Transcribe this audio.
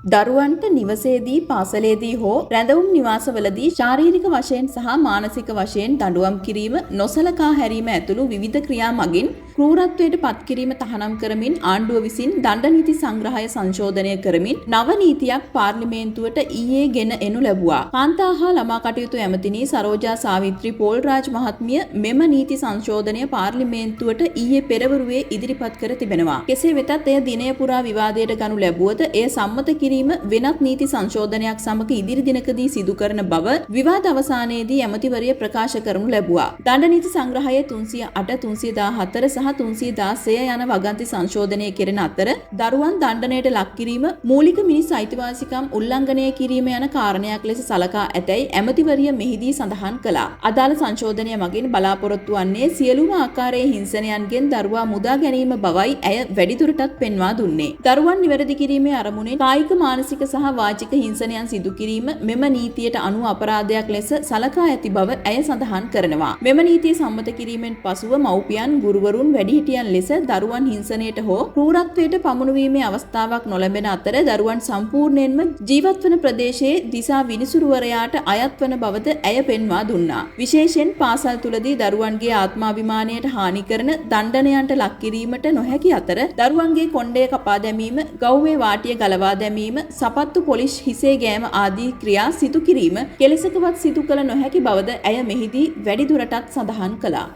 දරුවන්ට නිවසේදී පාසලේදී හෝ රැඳවුම් නිවාසවලදී ශාරීරික වශයෙන් සහ මානසික වශයෙන් දඬුවම් කිරීම, නොසලකා හැරීම ඇතුළු විවිධ ක්‍රියා මගින් ක්‍රූරත්වයට පත්කිරීම තහනම් කරමින් ආණ්ඩුව විසින් දණ්ඩ නීති සංග්‍රහය සංශෝධනය කරමින් නව නීතියක් පාර්ලිමේන්තුවට ඊයේ ගෙන එනු ලැබුවා. කාන්තා හා ළමා කටයුතු ඇමතිනි සරෝජා සාවිත්‍රි පෝල්රාජ් මහත්මිය මෙම නීති සංශෝධනය පාර්ලිමේන්තුවට ඊයේ පෙරවරුවේ ඉදිරිපත් කර තිබෙනවා. කෙසේ වෙතත් එය දිනය පුරා විවාදයට ගනු ලැබුවද එය සම්මත කිරීම වෙනත් නීති සංශෝධනයක් සමග ඉදිරි දිනකදී සිදු කරන බව විවාද අවසානයේදී ඇමතිවරිය ප්‍රකාශ කරනු ලැබුවා. දණ්ඩ නීති සංග්‍රහයේ 308, 314 සහ 316 යන වගන්ති සංශෝධනය කෙරෙන අතර දරුවන් දණ්ඩනයට ලක් කිරීම මූලික මිනිස් අයිතිවාසිකම් උල්ලංඝනය කිරීම යන කාරණයක් ලෙස සලකා ඇතැයි ඇමතිවරිය මෙහිදී සඳහන් කළා. අදාළ සංශෝධනය මගින් බලාපොරොත්තු වන්නේ සියලුම ආකාරයේ හිංසනයන්ගෙන් දරුවා මුදා ගැනීම බවයි ඇය වැඩිදුරටත් පෙන්වා දුන්නේ. දරුවන් නිවැරදි කිරීමේ අරමුණෙන් කායික මානසික සහ වාචික හිංසනයන් සිදු කිරීම මෙම නීතියට අනුව අපරාධයක් ලෙස සලකා ඇති බව ඇය සඳහන් කරනවා. මෙම නීතිය සම්මත කිරීමෙන් පසුව මව්පියන් ගුරුවරුන් වැඩිහිටියන් ලෙස දරුවන් හිංසනයට හෝ ක්‍රූරත්වයට පමුණුවීමේ අවස්ථාවක් නොලැබෙන අතර දරුවන් සම්පූර්ණයෙන්ම ජීවත් වන ප්‍රදේශයේ දිසා විනිසුරුවරයාට අයත් වන බවද ඇය පෙන්වා දුන්නා. විශේෂයෙන් පාසල් තුලදී දරුවන්ගේ ආත්මාභිමානයට හානි කරන දණ්ඩනයන්ට ලක් කිරීමට නොහැකි අතර දරුවන්ගේ කොණ්ඩය කපා දැමීම, ගව්වේ වාටිය ගලවා දැමීම, සපත්තු පොලිෂ් හිසේ ගෑම ආදී ක්‍රියා සිදු කිරීම කෙලෙසකවත් සිදු කළ නොහැකි බවද ඇය මෙහිදී වැඩිදුරටත් සඳහන් කළා.